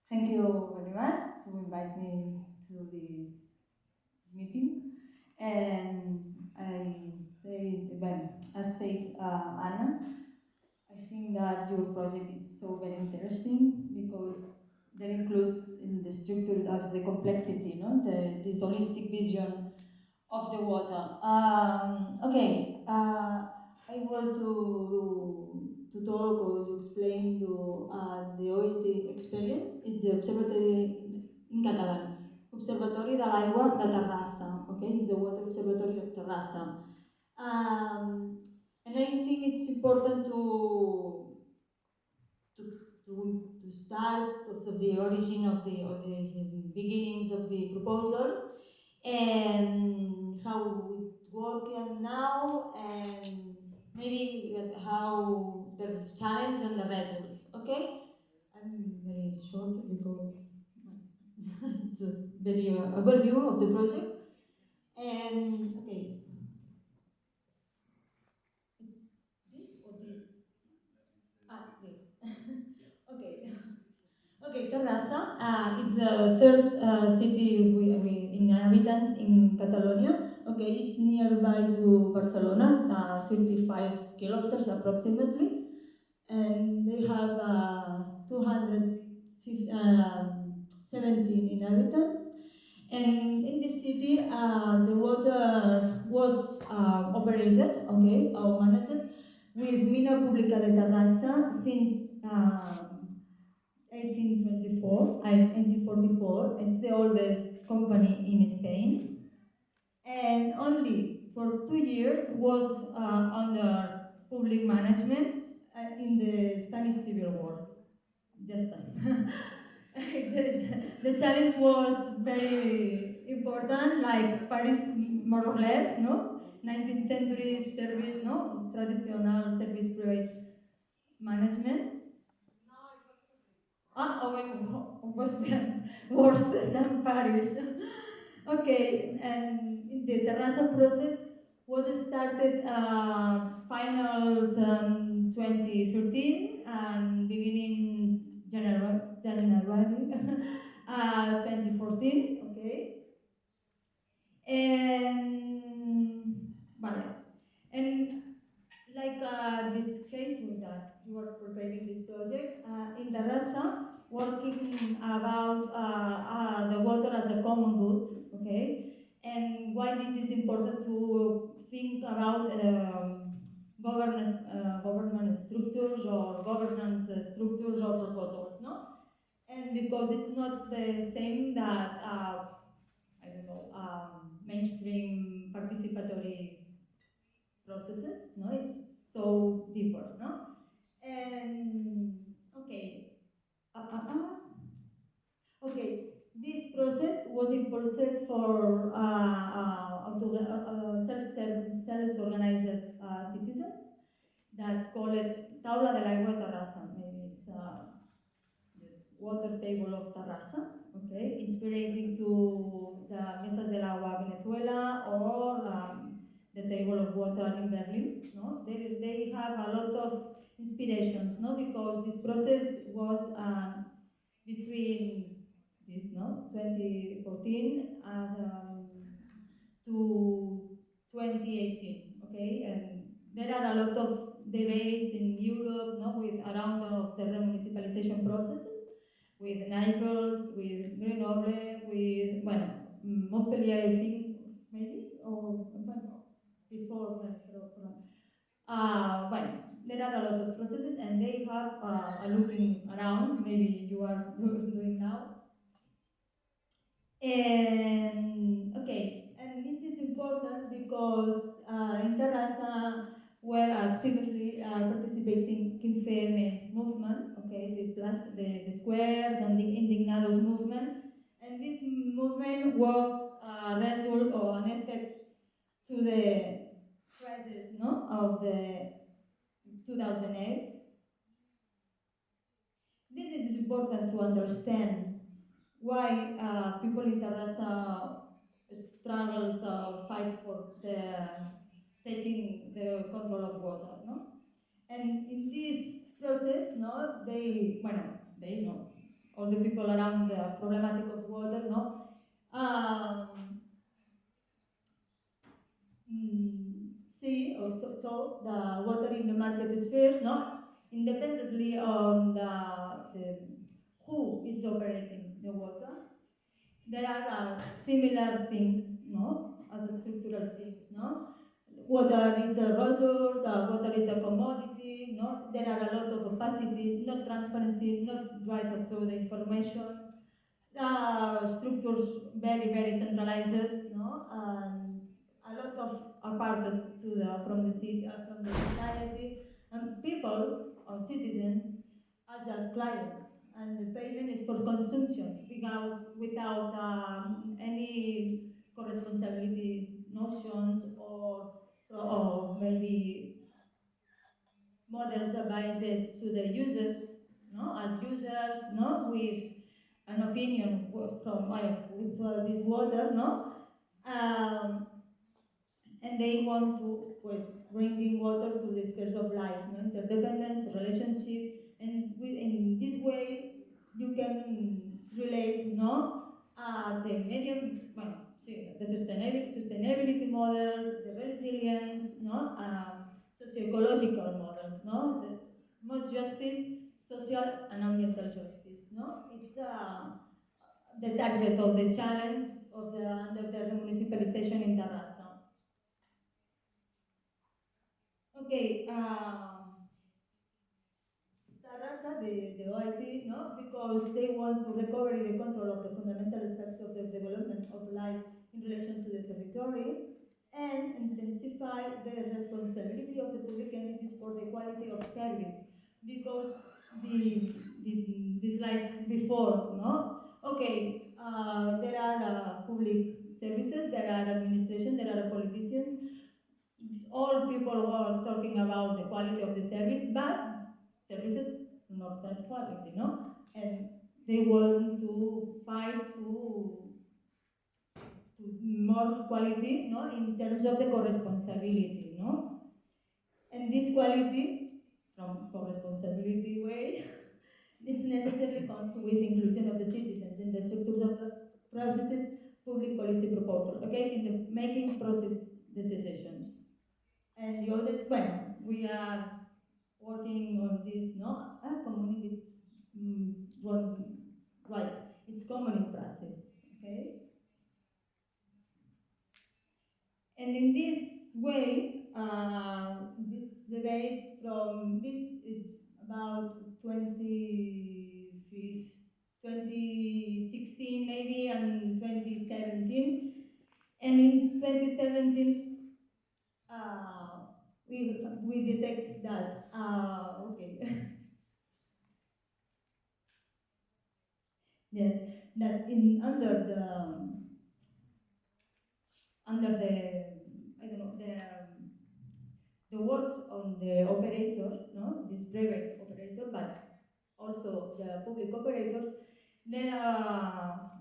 Thank you very much to invite me to this meeting. And as said Anna, I think that your project is so very interesting because that includes in the structure of the complexity, no? This holistic vision of the water. I want to talk or to explain you the OIT experience. It's the observatory in Catalan. Observatori de l'Aigua de Terrassa. Okay, it's the water observatory of Terrassa. And I think it's important to start of the origin of the beginnings of the proposal and how it works now, and maybe how the challenge and the results. Okay, I'm very short because it's a very overview of the project. And okay, it's this or this? This. Okay. Okay, Terrassa, it's the third city in inhabitants in Catalonia. Okay, it's nearby to Barcelona, 35 kilometers approximately, and they have 217 inhabitants. And in this city, the water was operated, okay, or managed with Mina Pública de Terrassa since 1844. It's the oldest company in Spain, and only for 2 years was under public management in the Spanish Civil War. Just time. the challenge was very important, like Paris, more or less, no? 19th century service, no? Traditional service private management. Was worse than Paris. Okay, and the Terrassa process was started finals 2013 and beginnings January 2014. Okay, and like this case that you are preparing this project in Τεράσα, working about the water as a common good, okay, and why this is important to think about government structures or governance structures or proposals, no? And because it's not the same that I don't know mainstream participatory processes, no? It's so deeper, no? And okay, okay, this process was impulsed for self-organized citizens that call it Taula del Agua de Terrassa. Maybe it's the water table of Terrassa, okay, inspiring to the Mesas del Agua Venezuela or the table of water in Berlin. No, they have a lot of inspirations, no, because this process was between this, no, 2014 to 2018, okay, and there are a lot of debates in Europe, no, with around of the remunicipalization processes, with Naples, with Grenoble, with Montpellier, I think, maybe, or before, there are a lot of processes, and they have a looking around. Maybe you are doing now. And okay, and it is important because in Τεράσα we're actively participating in CM movement, okay, the squares and the indignados movement, and this movement was a result or an effect to the crisis, no, of the 2008. This is important to understand why people in Τεράσα struggles or fight for taking the control of water, no? And in this process, no, they know, all the people around the problematic of water, no? See also the water in the market spheres, no? Independently on the who is operating the water. There are similar things, no? As a structural things, no? Water is a resource, water is a commodity, no? There are a lot of opacity, not transparency, not right up to the information. Structures very, very centralized, no? And a lot of aparted from the society, and people or citizens as their clients, and the payment is for consumption without any corresponsability notions or maybe models advices to the users, no, as users, no, with an opinion from with this water, no, and they want to bring in water to the spheres of life, no, interdependence, relationship, and in this way you can relate, no, the medium, well, the sustainability models, the resilience, no, socio-ecological models, no, the most justice, social and ambiental justice, no, it's the target of the challenge of under the municipalization in Terasa. Okay, Terasa, the OIT, no, because they want to recover the control of the fundamental aspects of the development of life in relation to the territory, and intensify the responsibility of the public entities for the quality of service, because the slide before, no? Okay, there are public services, there are administration, there are politicians. All people were talking about the quality of the service, but services not that quality, no? And they want to fight to more quality, no, in terms of the co-responsibility, no? And this quality, from co-responsibility way, it's necessarily come with inclusion of the citizens in the structures of the processes, public policy proposal, okay, in the making process decisions. And the other, well, we are working on this, no? Communicates, right, it's common process, okay? And in this way, this debates from this about 2016 maybe and 2017. And in 2017, we detect that, okay, yes, that under the I don't know, the works on the operator, no, this private operator, but also the public operators, they are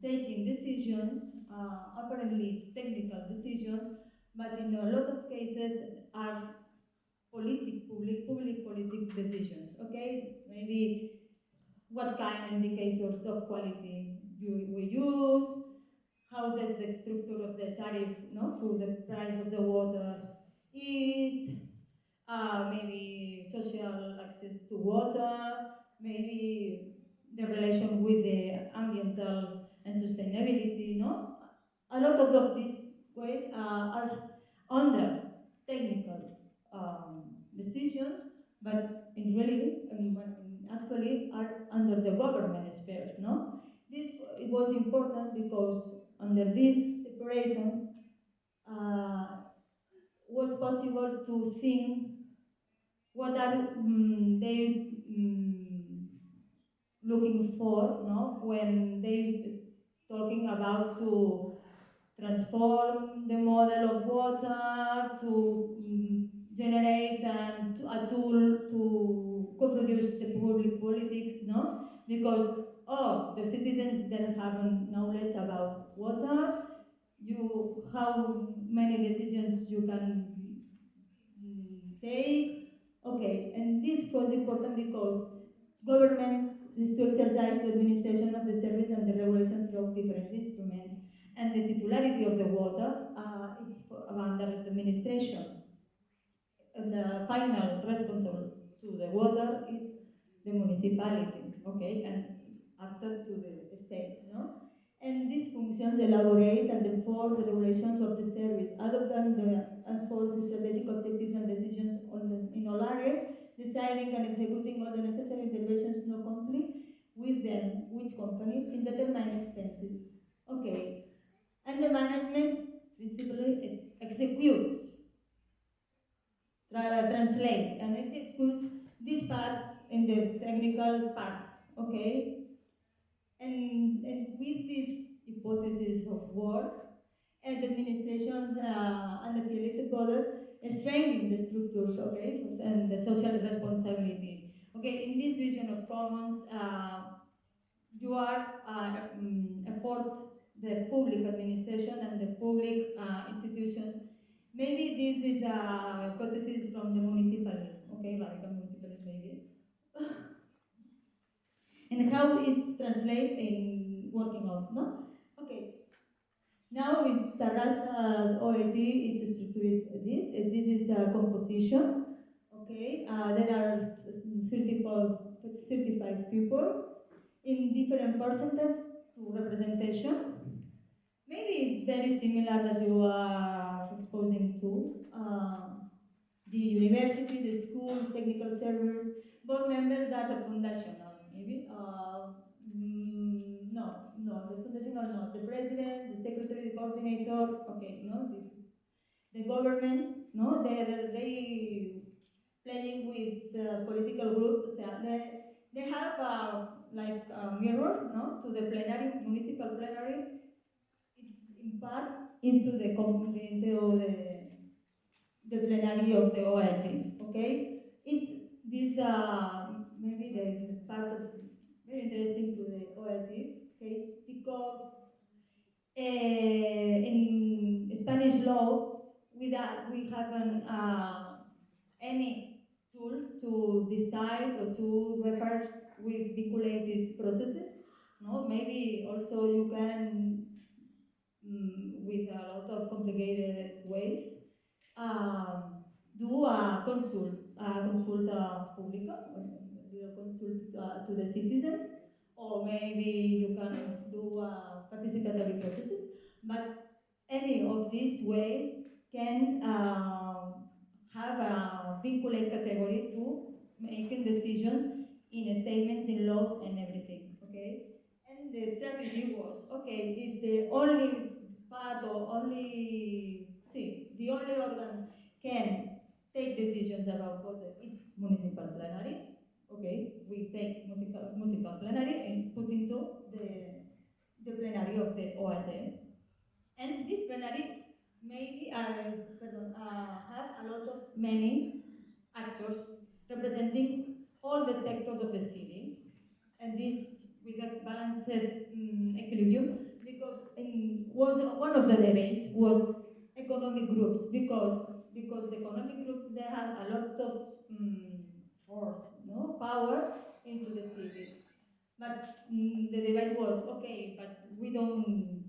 taking decisions, apparently technical decisions, but in a lot of cases are public politic decisions. Okay, maybe what kind of indicators of quality we use, how does the structure of the tariff, no, to the price of the water is, maybe social access to water, maybe the relation with the ambiental and sustainability, no? A lot of these ways are under technical decisions, but in really, actually are under the government sphere, no? This it was important because under this separation was possible to think what are they looking for, no? When they talking about to transform the model of water, to generate a tool to co-produce the public politics, no? Because the citizens then have knowledge about water, how many decisions you can take. Okay, and this was important because Government is to exercise the administration of the service and the regulation through different instruments. And the titularity of the water, it's under the administration. The final responsible to the water is the municipality, okay, and after to the state, no? And these functions elaborate and enforce the regulations of the service, adopt and enforce strategic objectives and decisions in all areas, deciding and executing all the necessary interventions not conflict with them, with companies, in determined expenses. Okay, and the management, principally, it executes, translate, and execute this part in the technical part, okay? And with this hypothesis of work, and administrations and affiliated bodies strengthening the structures, okay, and the social responsibility. Okay, in this vision of commons, you are effort the public administration and the public institutions. Maybe this is a hypothesis from the municipalism, okay, radical municipalism maybe. And how it's translated in working out, no? Okay. Now with Terisa's OIT, it's structured this. This is a composition, okay? There are 35 people in different percentages to representation. Maybe it's very similar that you are exposing to the university, the schools, technical servers, board members are the foundational, maybe. No, the foundational not. The president, the secretary, the coordinator, okay, no, this is the government, no, they playing with political groups, so they have like a mirror, no, to the plenary, municipal plenary. It's in part into the plenary of the OIT, okay? It's this, maybe the part of, very interesting to the OIT case, because in Spanish law, we haven't any tool to decide or to refer with vinculated processes. No, maybe also you can, with a lot of complicated ways, do a consulta pública, a consult to the citizens, or maybe you can do participatory processes. But any of these ways can have a vinculate category to making decisions in statements, in laws, and everything. Okay, and the strategy was, okay, if the only part or the only organ can take decisions about water, it's municipal plenary. Okay, we take municipal plenary and put into the plenary of the OIT. And this plenary maybe have a lot of many actors representing all the sectors of the city, and this with a balanced equilibrium, because was one of the debates was economic groups, because the economic groups, they have a lot of force, no, power into the city. But the debate was, okay, but we don't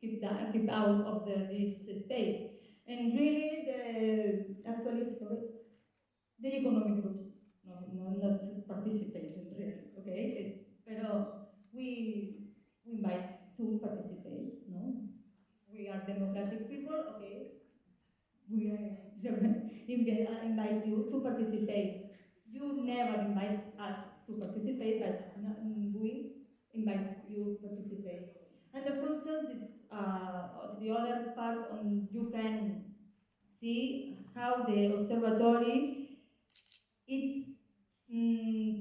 keep out of this space. And really, the economic groups not participating really, okay? But we invite to participate, no? We are democratic people, okay? We invite you to participate. You never invite us to participate, but we invite you to participate. And the functions, it's the other part on, you can see how the observatory, it's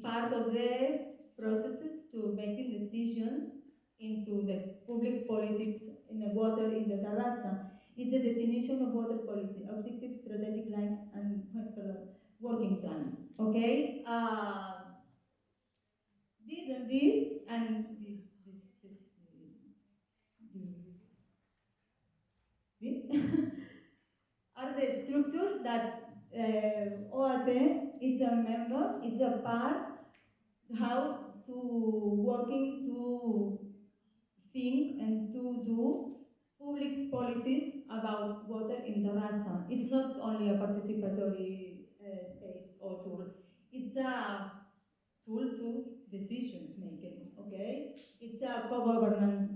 part of the processes to making decisions into the public politics in the water in the Teriasa. It's a definition of water policy, objective, strategic line, and working plans. Okay, this and this and this are the structure that OAT, it's a member, it's a part how to working to think and to do public policies about water in Τεράσα. It's not only a participatory space or tool. It's a tool to decisions making, okay? It's a co-governance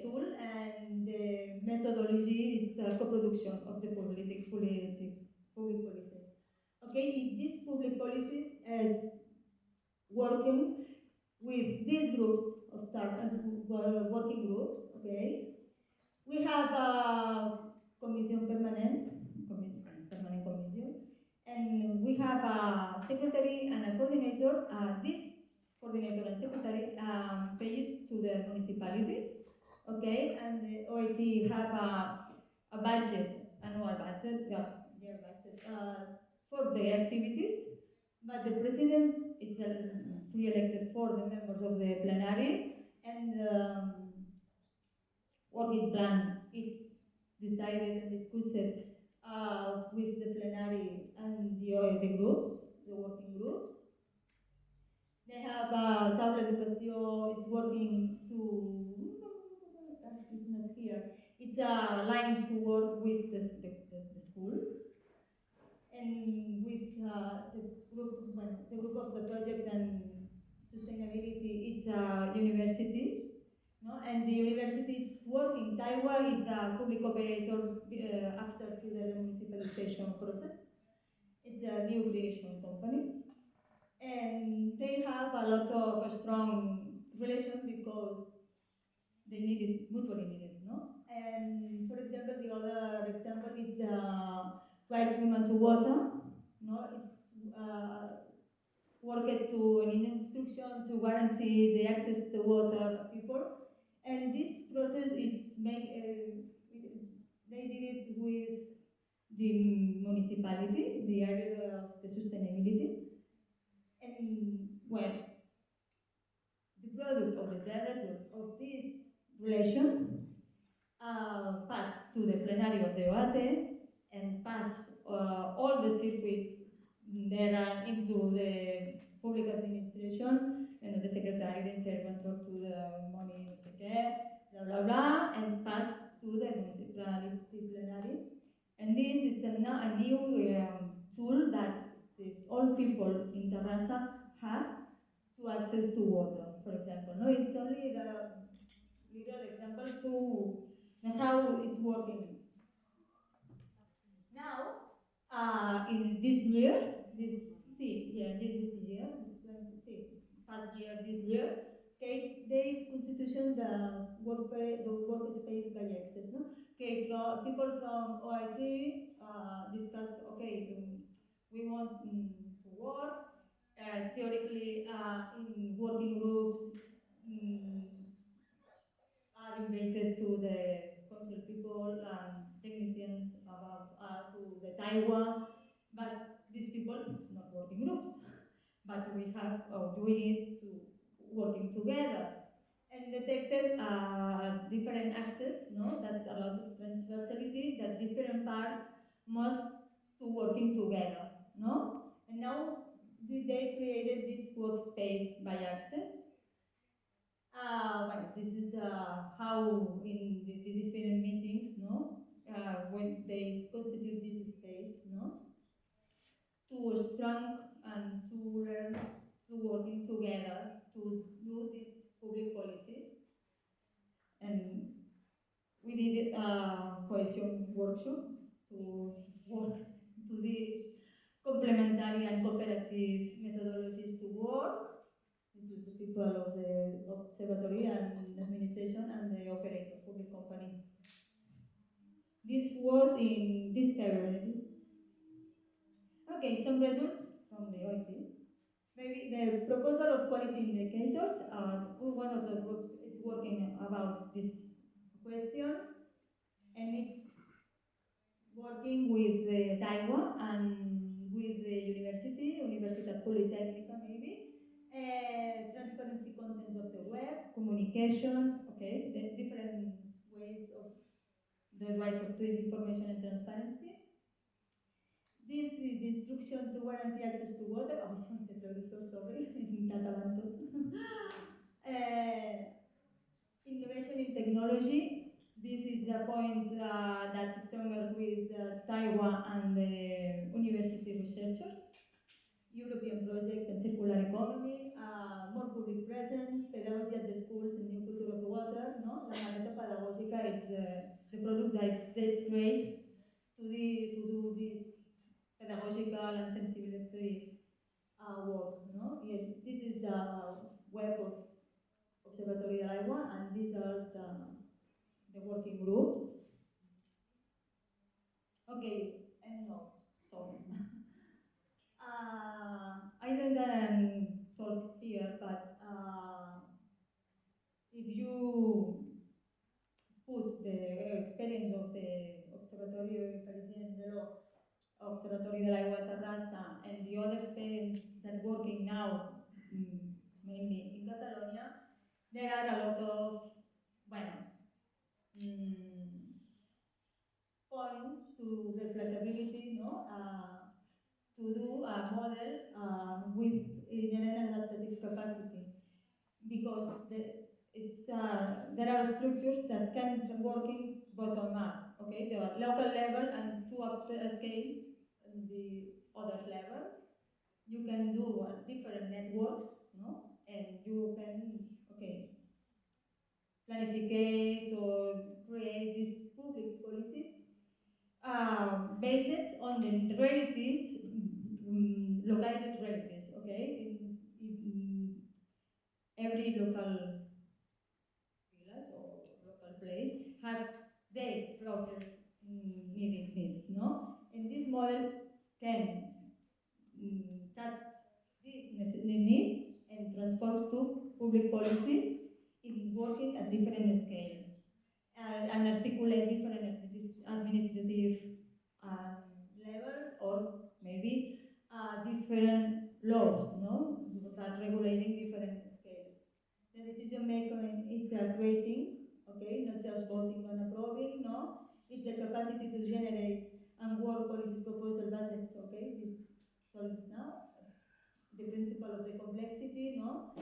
tool, and the methodology, it's a co-production of the public policies. Okay, these public policies is working with these groups of working groups, okay? We have a commission permanent commission, and we have a secretary and a coordinator. This coordinator and secretary paid to the municipality, okay? And the OIT have a budget, annual budget, year budget for the activities. But the presidents, it's pre-elected for the members of the plenary, and working plan, it's decided and discussed with the plenary and the groups, the working groups. They have a tabla de paseo, it's working to, it's not here, it's a line to work with the schools. And with the group of the projects and sustainability, it's a university, no? And the university is working. Taiwan is a public operator after to the municipalization process. It's a new creation company, and they have a lot of strong relation because they need it, mutually need it, no? And for example, the other example is the right human to water, no? It's worked to an instruction to guarantee the access to water of people, and this process is made. They did it with the municipality, the area of the sustainability, and well, the product of the result of this relation passed to the plenary of the OATE and passed all the circuits there into the public administration, and the secretary, the interventor to the money, no sé qué, blah, blah, blah, and passed to the municipality plenary. And this is a new tool that all people in Τεράσα have to access to water, for example. No, it's only the little example to how it's working. Now, in this year, this year, past year, this year, okay, they constitution the workspace by access, no? Okay, people from OIT discuss, okay, we want to work, theoretically in working groups, are invited to the council people and technicians about to the Taiwan, but these people, it's not working groups, but we need to working together and detected different access, no, that a lot of transversality, that different parts must to working together, no, and now they created this workspace by access. Well, this is how in the different meetings, no, when they constitute this space, no, to strong and to learn to working together to do these public policies. And we did a cohesion workshop to work to these complementary and cooperative methodologies to work. This is the people of the observatory and administration and the operator public company. This was in this February. Okay, some results from the OIT. Maybe the proposal of quality indicators, one of the groups is working about this question, and it's working with the Taiwan and with the university, Universitat Politecnica maybe, transparency contents of the web, communication, okay, the different ways of the right of the information and transparency. This is the instruction to guarantee access to water. Oh, the traductor, sorry, in Catalan tot. Innovation in technology. This is the point that is stronger with Taiwan and the university researchers. European projects and circular economy, more public presence, pedagogy at the schools and new culture of the water. No? La maneta pedagógica is the product that they create to do this pedagogical and sensibility work. No? This is the web of Observatory del Agua, and these are the working groups. Okay, end notes. Sorry. I didn't talk here, but if you put the experience of the Observatorio Nero, Observatorio del Agua Τεράσα, and the other experience that working now, mainly in Catalonia, there are a lot of, points to reflectability, no? To do a model with inherent adaptive capacity, because there are structures that can working bottom up, okay, the local level and to up the scale and the other levels. You can do different networks, no, and you can, okay, planificate or create these public policies based on the realities, located realities, okay? In every local village or local place have their proper needs, no? And this model can cut these needs and transforms to public policies in working at different scale and articulate different administrative levels, or maybe different laws, no, that regulating different scales. The decision making is creating, okay, not just voting and approving, no, it's the capacity to generate and work policies proposal based, okay, this solid now, the principle of the complexity, no.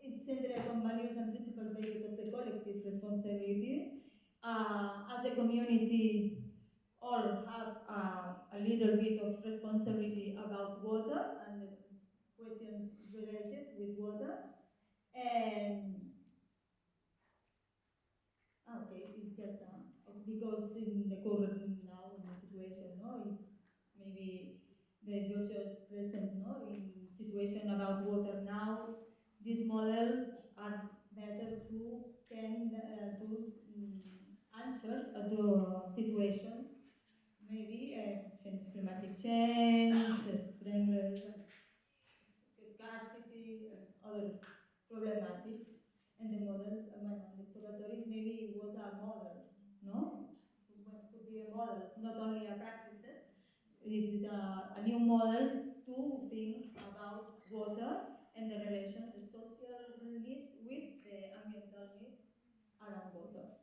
It's centered on values and principles based on the collective responsibilities. As a community, all have a little bit of responsibility about water and the questions related with water. And okay, it's just because in the current now in the situation, no, it's maybe the Georgia's present, no, in situation about water now. These models are better to can to answers to situations, maybe climatic change, scarcity, and other problematics. And the models, the observatories maybe was a models, no? Could be a models, not only a practices. It is a new model to think about water and the relation, the social needs with the ambiental needs around water.